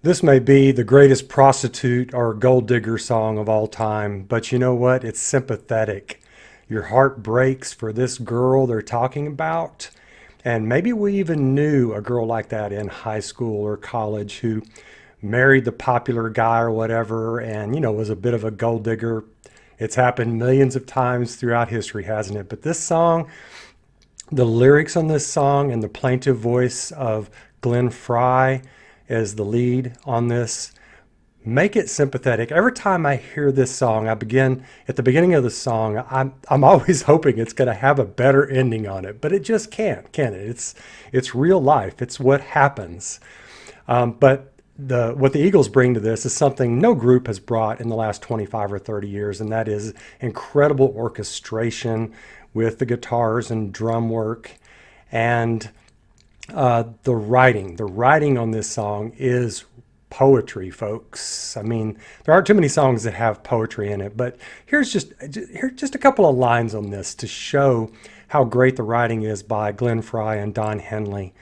This may be the greatest prostitute or gold digger song of all time, but you know what? It's sympathetic. Your heart breaks for this girl they're talking about. And maybe we even knew a girl like that in high school or college who married the popular guy or whatever and, was a bit of a gold digger. It's happened millions of times throughout history, hasn't it? But this song, the lyrics on this song and the plaintive voice of Glenn Frey as the lead on this make it sympathetic. Every time I hear this song, I begin at the beginning of the song. I'm always hoping it's going to have a better ending on it, but it just can't, can it? It's real life. It's what happens. But what the Eagles bring to this is something no group has brought in the last 25 or 30 years, and that is incredible orchestration with the guitars and drum work and the writing. The writing on this song is poetry, folks. I mean, there aren't too many songs that have poetry in it, but here's just a couple of lines on this to show how great the writing is by Glenn Frey and Don Henley.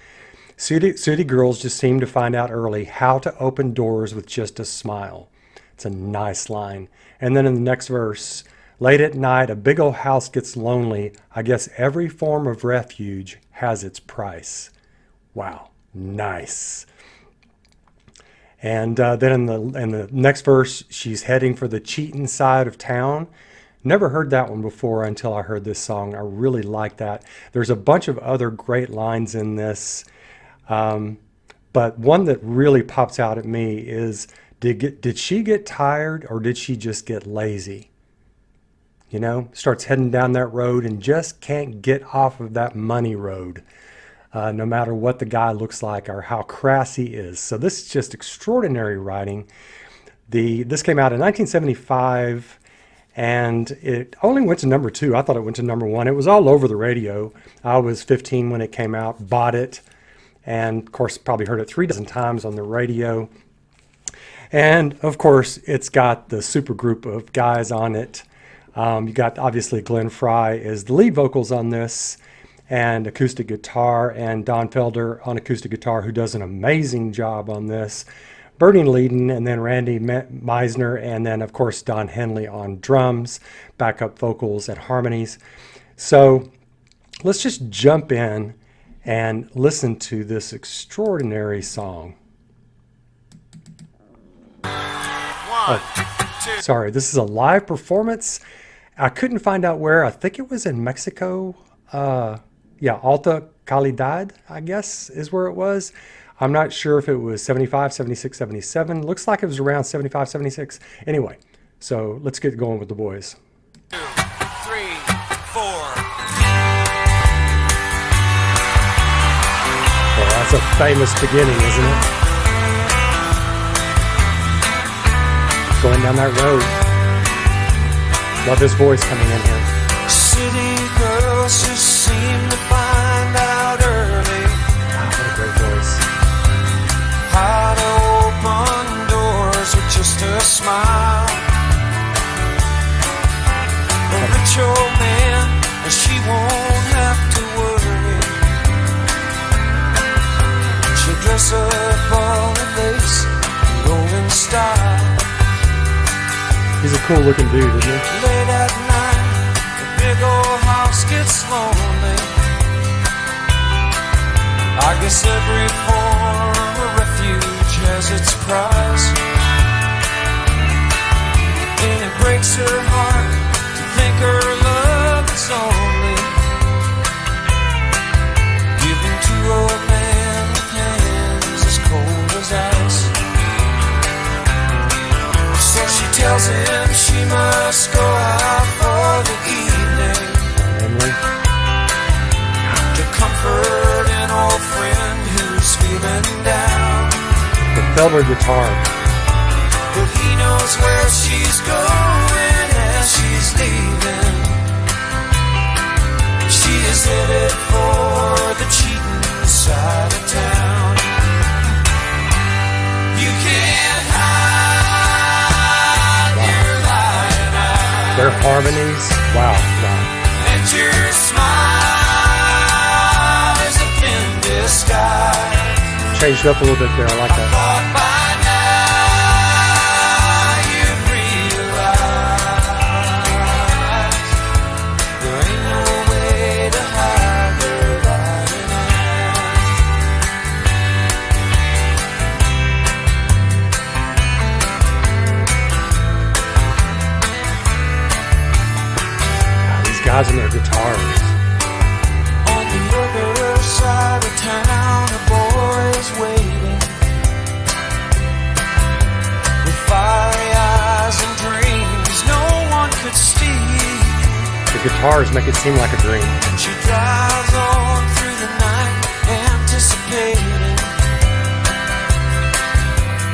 City girls just seem to find out early how to open doors with just a smile. It's a nice line. And then in the next verse, late at night, a big old house gets lonely. I guess every form of refuge has its price. Wow, nice. And then in the next verse, she's heading for the cheating side of town. Never heard that one before until I heard this song. I really like that. There's a bunch of other great lines in this. But one that really pops out at me is, did she get tired or did she just get lazy? Starts heading down that road and just can't get off of that money road. No matter what the guy looks like or how crass he is. So this is just extraordinary writing. This came out in 1975, and it only went to number 2. I thought it went to number 1. It was all over the radio. I was 15 when it came out, bought it, and of course probably heard it 3 dozen times on the radio. And of course it's got the super group of guys on it. You got obviously Glenn Frey as the lead vocals on this, and acoustic guitar, and Don Felder on acoustic guitar, who does an amazing job on this. Bernie Leadon, and then Randy Meisner, and then of course Don Henley on drums, backup vocals and harmonies. So let's just jump in and listen to this extraordinary song. Sorry, this is a live performance. I couldn't find out where. I think it was in Mexico. Alta Calidad, I guess, is where it was. I'm not sure if it was 75, 76, 77. Looks like it was around 75, 76. Anyway, so let's get going with the boys. 2, 3, 4. Well, that's a famous beginning, isn't it? Going down that road. Love his voice coming in here. City girls just seem to find out early. Wow, what a great voice. How to open doors with just a smile. A rich old man, and she won't have to worry. She'll dress up all in lace and go in style. He's a cool looking dude, isn't he? Late at night, the big old house gets lonely. I guess every form of refuge has its price. And it breaks her heart to think her love is only given to a man with hands as cold as ice. So she tells him she must go out for the evening to comfort an old friend who's feeling down. The Felder guitar. But he knows where she's going as she's leaving. She is headed for the cheating side of town. You can't hide your lying eyes. Their harmonies. Wow. And your smile is a thin disguise. Changed up a little bit there. I like that. Thought by now guys and their guitars. On the other side of town, a boy's waiting with fiery eyes and dreams no one could steal. The guitars make it seem like a dream. She drives on through the night, anticipating,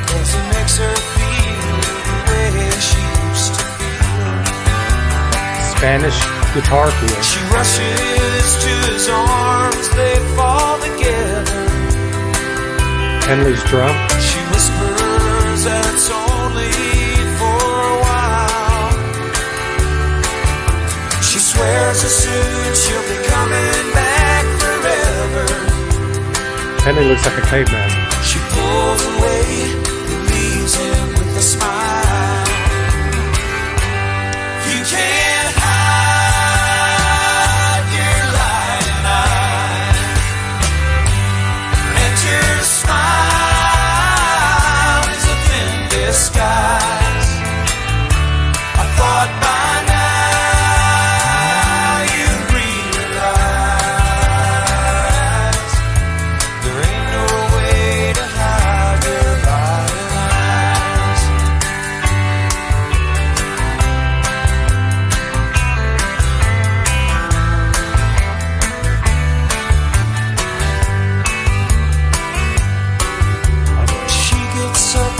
'cause he makes her feel the way she used to feel. Spanish guitar feel. She rushes to his arms, they fall together. Henley's drum. She whispers that it's only for a while. She swears as soon she'll be coming back forever. Henley looks like a caveman. She pulls away, leaves him with a smile. You can't hide your lying eyes, and your smile is a thin disguise. I thought by now you'd realize there ain't no way to hide your lying eyes. She gets up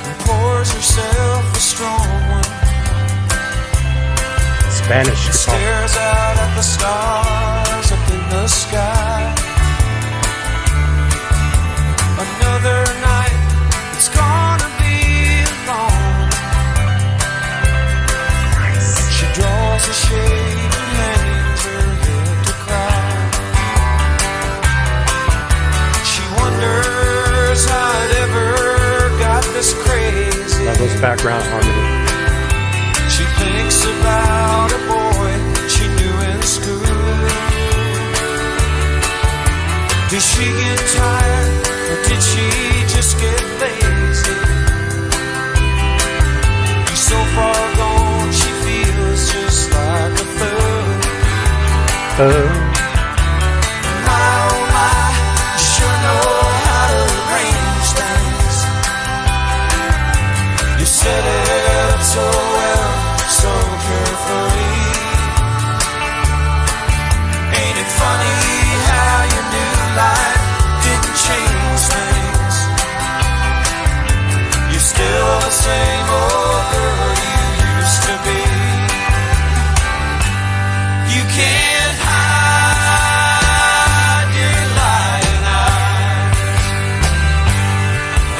and pours herself a strong one, Spanish guitar. stares out at the stars up in the sky. Another night, it's gonna be long. She draws a shade and hangs her head to cry. She wonders how it ever got this crazy. Love those background harmony. She thinks about a boy she knew in school. Did she get tired, or did she just get lazy? He's so far gone, she feels just like a fool. My oh my, you sure know how to arrange things. You set it up so well, so carefully. Ain't it funny how your new life didn't change things? You're still the same old girl you used to be. You can't hide your lying eyes,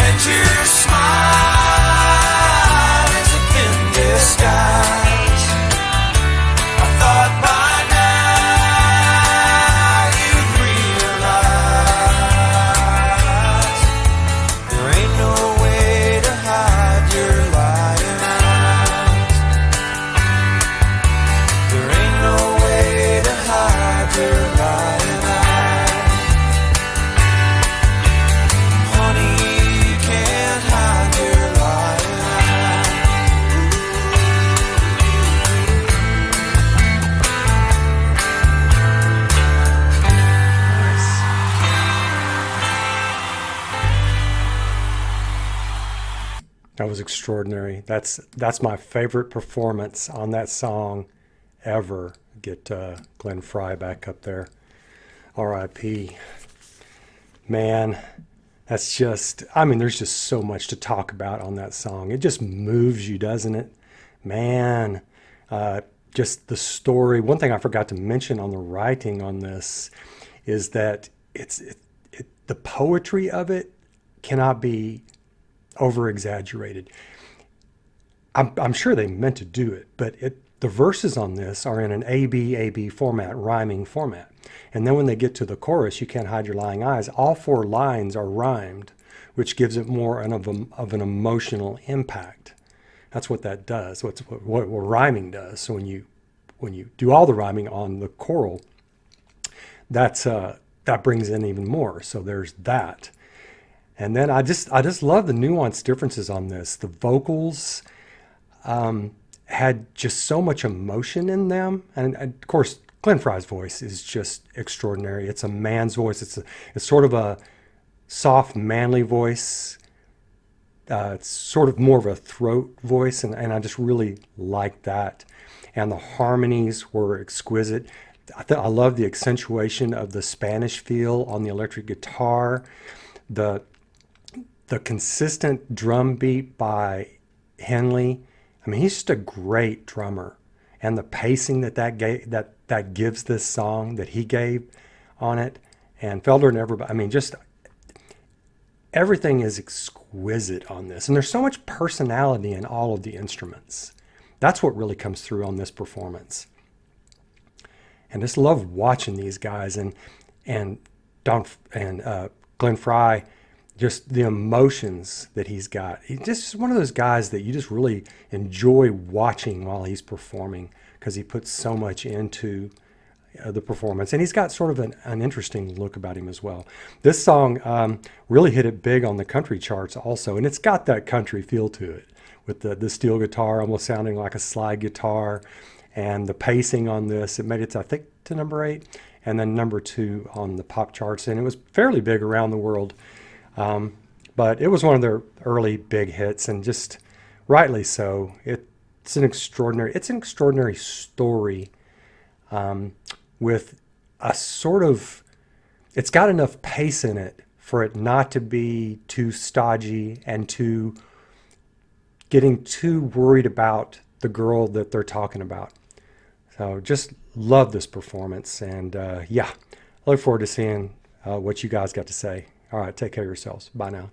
and your smile is a thin disguise. I thought by now you'd realize there ain't no way to hide your lying eyes. There ain't no way to hide your lying eyes. Honey, you can't hide your lying eyes. That was extraordinary. That's my favorite performance on that song ever. Get Glenn Frey back up there. R.I.P. Man, that's just, I mean, there's just so much to talk about on that song. It just moves you, doesn't it? Man, just the story. One thing I forgot to mention on the writing on this is that the poetry of it cannot be over exaggerated. I'm sure they meant to do it, but the verses on this are in an A-B format, rhyming format. And then when they get to the chorus, you can't hide your lying eyes, all four lines are rhymed, which gives it more of an emotional impact. That's what that does, what rhyming does. So when you do all the rhyming on the choral, that brings in even more. So there's that. And then I just love the nuanced differences on this. The vocals, had just so much emotion in them. And of course, Glenn Frey's voice is just extraordinary. It's a man's voice. It's sort of a soft, manly voice. It's sort of more of a throat voice, and I just really liked that. And the harmonies were exquisite. I love the accentuation of the Spanish feel on the electric guitar, the the consistent drum beat by Henley. I mean, he's just a great drummer, and the pacing that gives this song that he gave on it, and Felder and everybody. I mean, just everything is exquisite on this, and there's so much personality in all of the instruments. That's what really comes through on this performance. And just love watching these guys and Don and Glenn Frey, just the emotions that he's got. He's just one of those guys that you just really enjoy watching while he's performing because he puts so much into the performance. And he's got sort of an interesting look about him as well. This song really hit it big on the country charts also, and it's got that country feel to it with the steel guitar almost sounding like a slide guitar. And the pacing on this, it made it, I think, to number 8, and then number 2 on the pop charts. And it was fairly big around the world. But it was one of their early big hits, and just rightly so. It's an extraordinary story with a sort of, it's got enough pace in it for it not to be too stodgy and getting too worried about the girl that they're talking about. So just love this performance, and yeah, I look forward to seeing what you guys got to say. All right, take care of yourselves. Bye now.